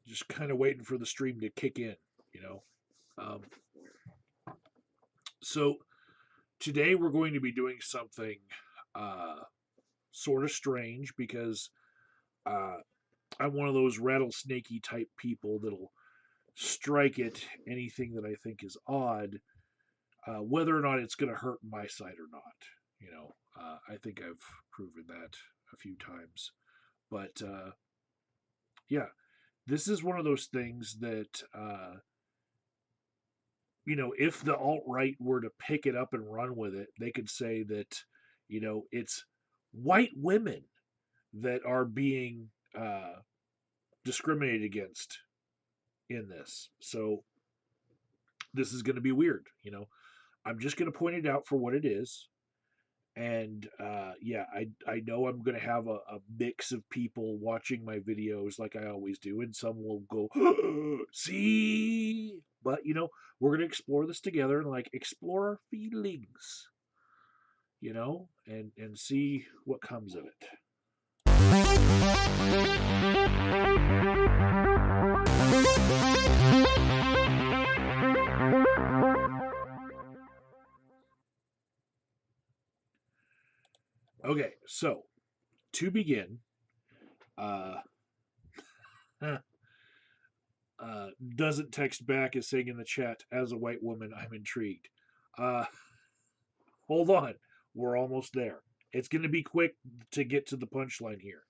just kind of waiting for the stream to kick in, you know. Um, so today we're going to be doing something uh, sort of strange because uh, I'm one of those rattlesnakey type people that'll strike at anything that I think is odd, whether or not it's going to hurt my side or not. You know, I think I've proven that a few times. But yeah, this is one of those things that if the alt right were to pick it up and run with it, they could say that, it's white women that are being discriminated against in this. So this is going to be weird. I'm just going to point it out for what it is. And yeah, I know I'm going to have a mix of people watching my videos like I always do, and some will go, see, but we're going to explore this together and like explore our feelings, and see what comes of it. Okay, so to begin, uh, doesn't text back is saying in the chat, as a white woman, I'm intrigued. Uh, hold on, we're almost there. It's going to be quick to get to the punchline here.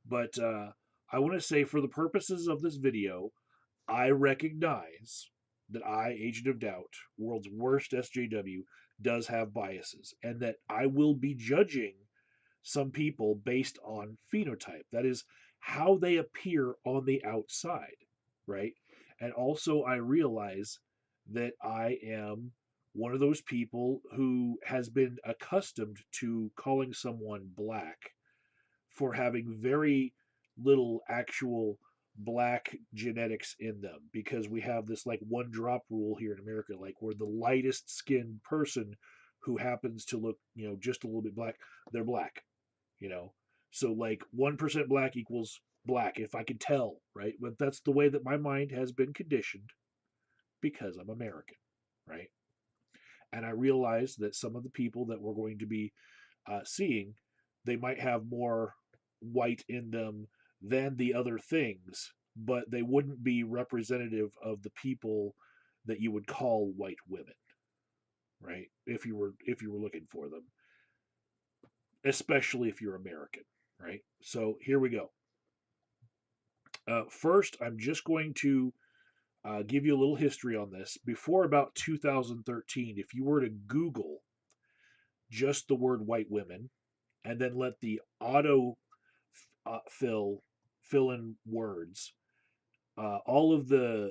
But I want to say, for the purposes of this video, I recognize that I, Agent of Doubt, world's worst SJW, does have biases, and that I will be judging some people based on phenotype. That is how they appear on the outside, right? And also, I realize that I am one of those people who has been accustomed to calling someone black for having very little actual black genetics in them, because we have this like one drop rule here in America, like where the lightest skinned person who happens to look, just a little bit black, they're black, you know. So like 1% black equals black, if I can tell, right? But that's the way that my mind has been conditioned because I'm American, right? And I realize that some of the people that we're going to be seeing, they might have more white in them than the other things, but they wouldn't be representative of the people that you would call white women, right? If you were looking for them, especially if you're American, right? So here we go. First, I'm just going to give you a little history on this. Before about 2013, if you were to Google just the word white women and then let the auto fill in words, uh, all of the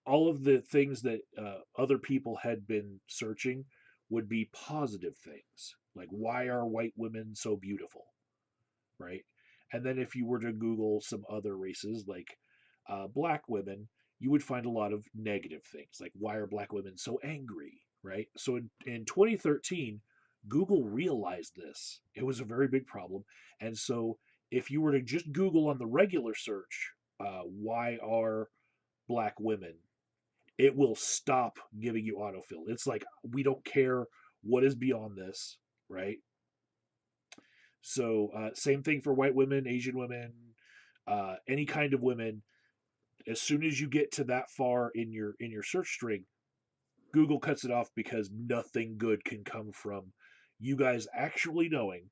all of the things that other people had been searching would be positive things, like why are white women so beautiful, right? And then if you were to Google some other races like black women, you would find a lot of negative things, like why are black women so angry, right? So in 2013, Google realized this. It was a very big problem. And so if you were to just Google on the regular search, why are black women, it will stop giving you autofill. It's like, we don't care what is beyond this, right? So same thing for white women, Asian women, any kind of women. As soon as you get to that far in your search string, Google cuts it off because nothing good can come from you guys actually knowing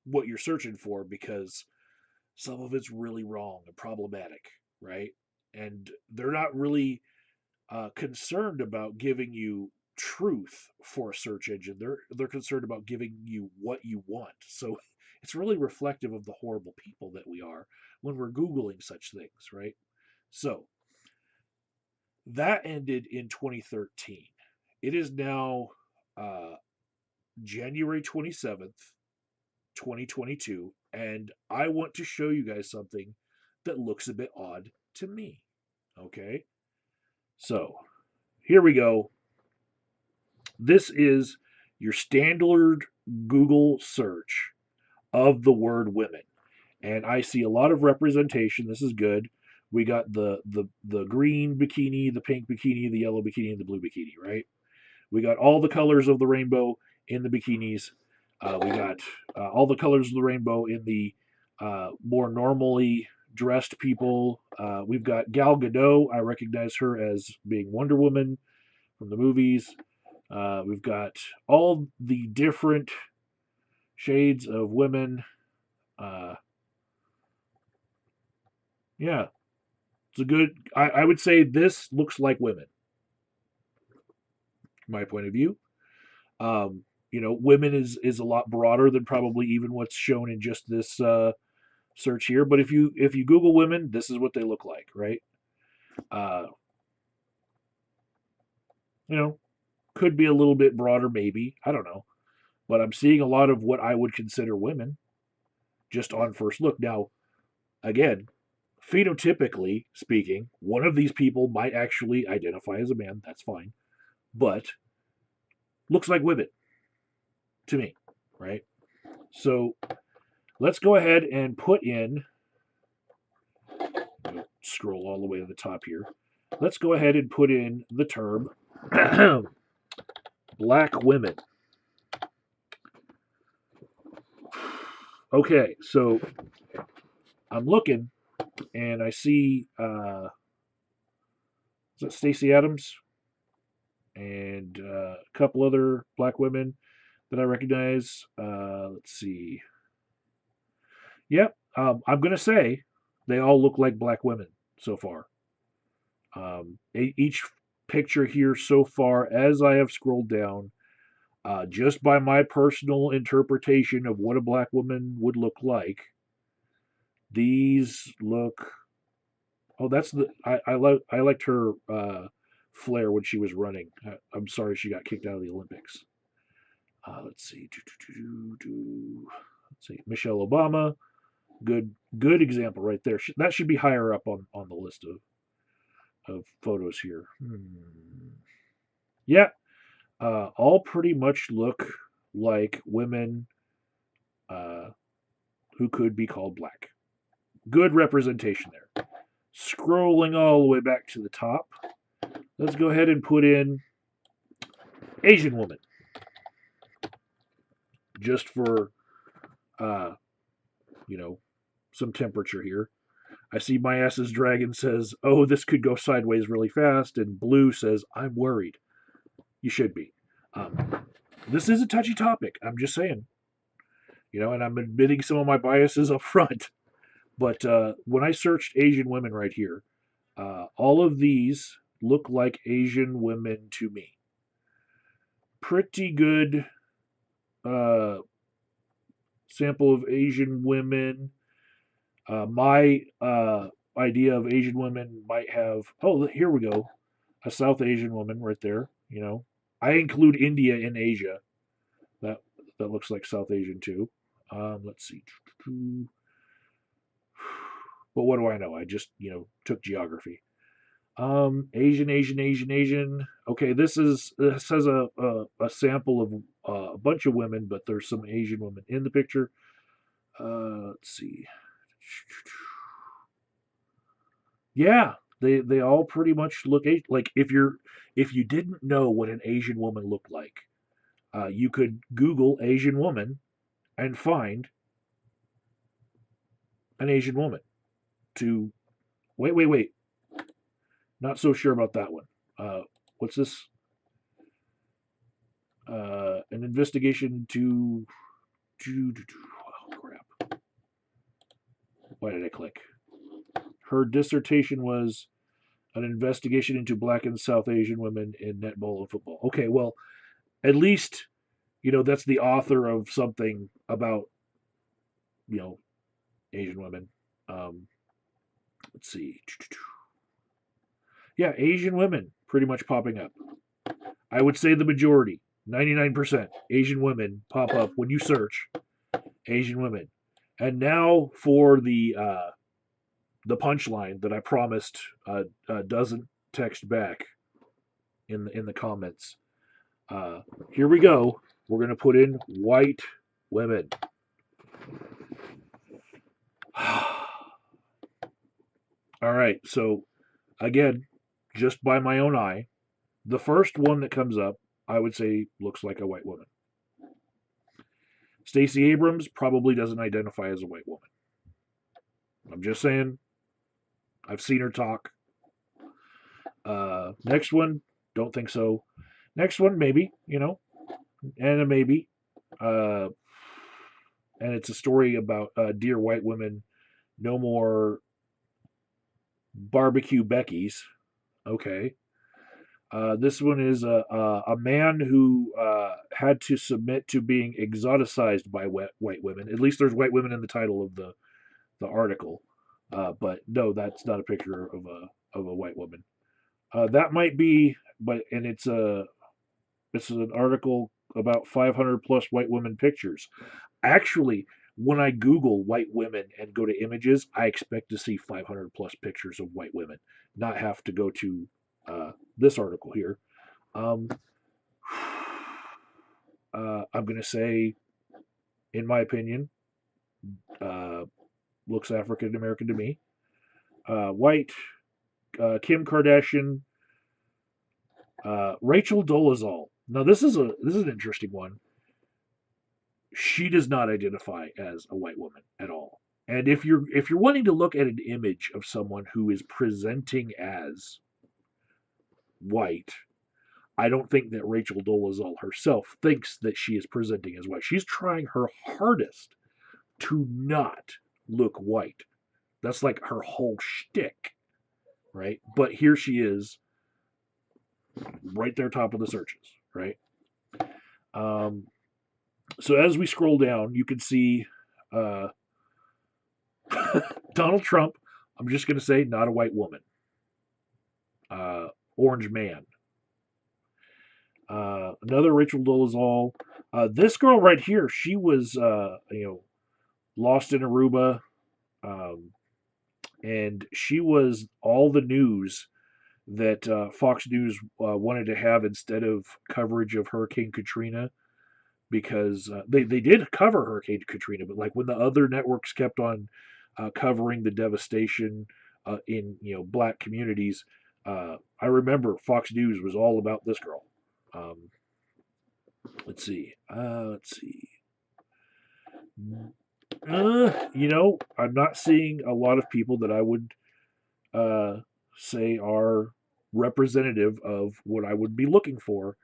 what you're searching for, because some of it's really wrong and problematic, right? And they're not really concerned about giving you truth for a search engine. They're concerned about giving you what you want. So it's really reflective of the horrible people that we are when we're googling such things, right? So that ended in 2013. It is now uh, January 27th, 2022, and I want to show you guys something that looks a bit odd to me. Okay, so here we go. This is your standard Google search of the word women. And I see a lot of representation. This is good. We got the green bikini, the pink bikini, the yellow bikini, and the blue bikini, right? We got all the colors of the rainbow in the bikinis. We got all the colors of the rainbow in the more normally dressed people. We've got Gal Gadot. I recognize her as being Wonder Woman from the movies. We've got all the different shades of women. Uh, yeah, it's a good. I would say this looks like women, my point of view. Um, women is a lot broader than probably even what's shown in just this search here. But if you Google women, this is what they look like, right? Uh, you know, could be a little bit broader, maybe. I don't know, but I'm seeing a lot of what I would consider women just on first look. Now, again, phenotypically speaking, one of these people might actually identify as a man. That's fine, but looks like women to me, right? So let's go ahead and put in. Scroll all the way to the top here. Let's go ahead and put in the term black women. Okay, so I'm looking and I see is that Stacey Adams and a couple other black women that I recognize. Let's see. Yep, I'm gonna say they all look like black women so far. Each picture here so far, as I have scrolled down, just by my personal interpretation of what a black woman would look like, these look. Oh, that's the I liked her flair when she was running. I'm sorry she got kicked out of the Olympics. Let's see. Let's see. Michelle Obama, good example right there. That should be higher up on the list of photos here. Yeah, all pretty much look like women uh, who could be called black. Good representation there. Scrolling all the way back to the top, let's go ahead and put in Asian woman, just for uh, you know some temperature here. I see my ass's dragon says, "Oh, this could go sideways really fast," and blue says, "I'm worried." You should be. This is a touchy topic. I'm just saying, and I'm admitting some of my biases up front. But when I searched Asian women right here, all of these look like Asian women to me. Pretty good uh, sample of Asian women. My idea of Asian women might have. Oh, here we go. A South Asian woman right there. I include India in Asia. That that looks like South Asian too. Let's see. But what do I know? I just took geography. Asian. Okay, this has a sample of a bunch of women, but there's some Asian women in the picture. Let's see. Yeah, they all pretty much look like if you didn't know what an Asian woman looked like, you could Google Asian woman and find an Asian woman. To wait, not so sure about that one. What's this? An investigation oh crap. Why did I click? Her dissertation was an investigation into Black and South Asian women in netball and football. Okay, well, at least that's the author of something about you know Asian women. Um, let's see. Yeah, Asian women pretty much popping up. I would say the majority, 99% Asian women pop up when you search Asian women. And now for the punchline that I promised doesn't text back in the comments. Here we go. We're gonna put in white women. All right. So again, just by my own eye, the first one that comes up, I would say looks like a white woman. Stacey Abrams probably doesn't identify as a white woman. I'm just saying. I've seen her talk. Next one, don't think so. Next one, maybe, and a maybe. Uh, and it's a story about dear white women. No more barbecue Beckys. Okay. This one is a man who had to submit to being exoticized by white women. At least there's white women in the title of the article, but no, that's not a picture of a white woman. That might be, but and it's an article about 500 plus white women pictures. Actually, when I Google white women and go to images, I expect to see 500 plus pictures of white women, not have to go to this article here. Um, I'm going to say, in my opinion, uh, looks African American to me. White, Kim Kardashian, Rachel Dolezal. Now this is an interesting one. She does not identify as a white woman at all. And if you're wanting to look at an image of someone who is presenting as white, I don't think that Rachel Dolezal herself thinks that she is presenting as white. She's trying her hardest to not look white. That's like her whole shtick, right? But here she is, right there, top of the searches, right? Um, so as we scroll down, you can see uh, Donald Trump. I'm just going to say, not a white woman. Orange Man. Another Rachel Dolezal. This girl right here, she was, lost in Aruba, um, and she was all the news that Fox News wanted to have instead of coverage of Hurricane Katrina, because they did cover Hurricane Katrina, but like when the other networks kept on covering the devastation in black communities, I remember Fox News was all about this girl. Um, let's see. Let's see. I'm not seeing a lot of people that I would uh, say are representative of what I would be looking for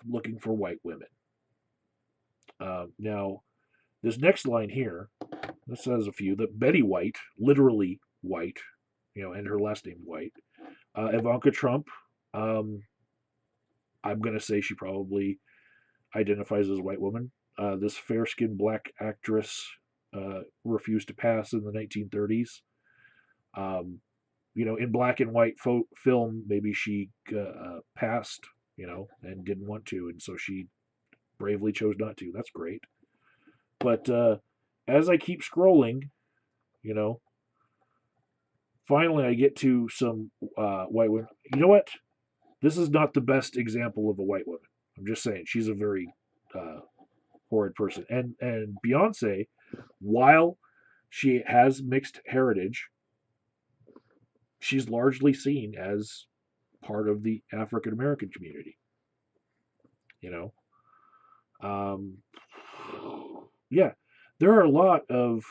white women. Now, this next line here, this says a few, that Betty White, literally white, and her last name White. Ivanka Trump, um, I'm going to say she probably identifies as a white woman. This fair skinned black actress refused to pass in the 1930s. Um, in black and white film, maybe she passed, and didn't want to, and so she bravely chose not to. That's great. But as I keep scrolling, you know, finally I get to some white women. You know what? This is not the best example of a white woman. I'm just saying she's a very uh, horrid person. And Beyonce, while she has mixed heritage, she's largely seen as part of the African American community. You know, um, yeah, there are a lot of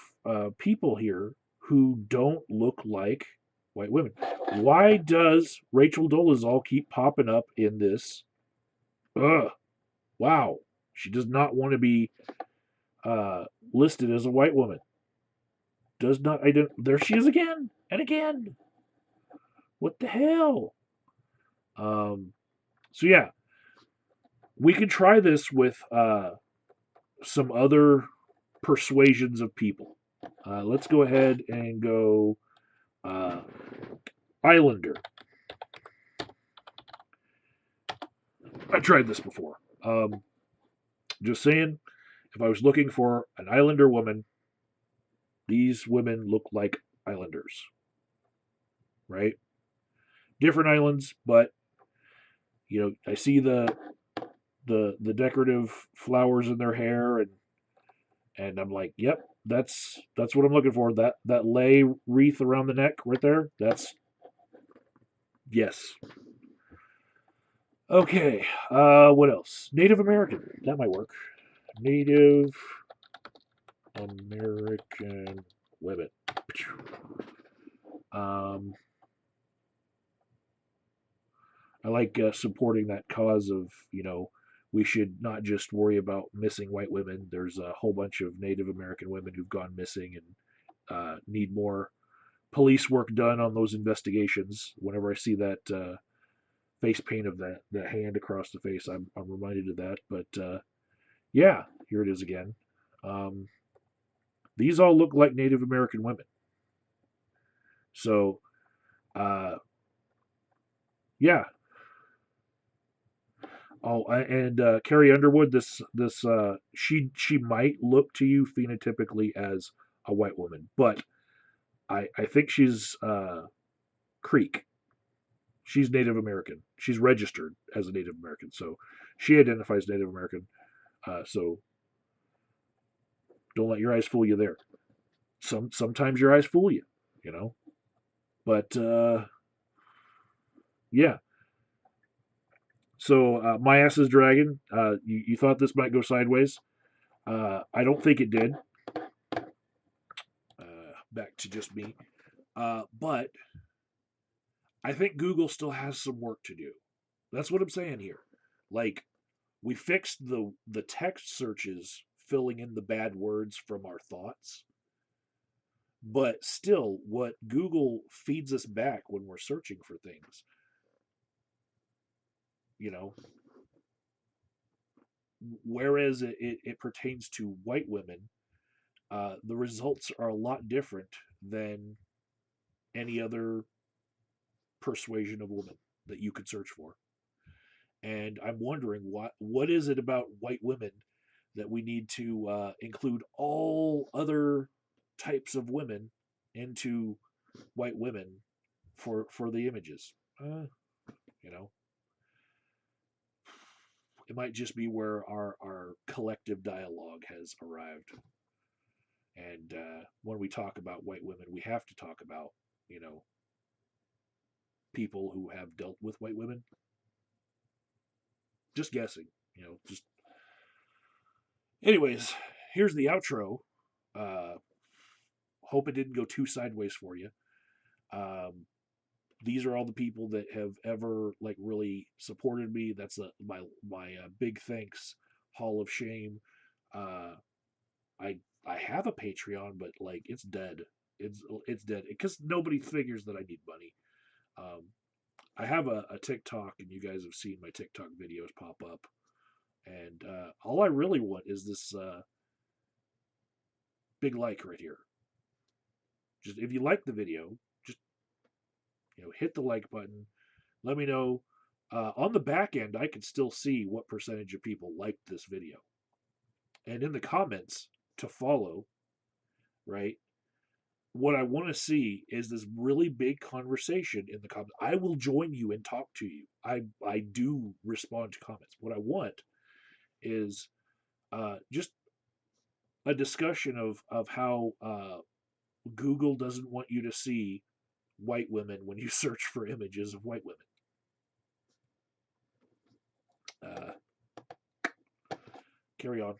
people here who don't look like white women. Why does Rachel Dolezal keep popping up in this? Ugh, wow, she does not want to be uh, listed as a white woman. Does not there she is again and again. What the hell? Um, so yeah, we could try this with some other persuasions of people. Let's go ahead and go uh, Islander. I tried this before. Just saying, if I was looking for an Islander woman, these women look like Islanders, right? Different islands, but I see the decorative flowers in their hair, and I'm like, yep, that's what I'm looking for. That lay wreath around the neck right there. That's yes. Okay. What else? Native American. That might work. Native American women. Um, I like supporting that cause of we should not just worry about missing white women. There's a whole bunch of Native American women who've gone missing and need more police work done on those investigations. Whenever I see that face paint of that hand across the face, I'm reminded of that. But yeah, here it is again. Um, these all look like Native American women. So uh, yeah. Oh, and Carrie Underwood, this she might look to you phenotypically as a white woman, but I think she's Creek. She's Native American. She's registered as a Native American, so she identifies Native American. So don't let your eyes fool you there. Sometimes your eyes fool you, you know. But yeah. So my ass is dragon. You thought this might go sideways. I don't think it did. Back to just me. But I think Google still has some work to do. That's what I'm saying here. Like we fixed the text searches filling in the bad words from our thoughts, but still what Google feeds us back when we're searching for things, you know, whereas it pertains to white women, the results are a lot different than any other persuasion of woman that you could search for. And I'm wondering what is it about white women that we need to include all other types of women into white women for the images. You know, it might just be where our collective dialogue has arrived. And when we talk about white women, we have to talk about you know people who have dealt with white women. Just guessing, just anyways. Here's the outro. Uh, hope it didn't go too sideways for you. Um, these are all the people that have ever like really supported me. That's my big thanks. Hall of Shame. Uh, I have a Patreon, but like it's dead. It's dead because nobody figures that I need money. Um, I have a TikTok, and you guys have seen my TikTok videos pop up. And all I really want is this big like right here. Just if you like the video, just hit the like button. Let me know. On the back end, I can still see what percentage of people liked this video. And in the comments to follow, right? What I want to see is this really big conversation in the comments. I will join you and talk to you. I do respond to comments. What I want is just a discussion of how Google doesn't want you to see white women when you search for images of white women. Uh, carry on.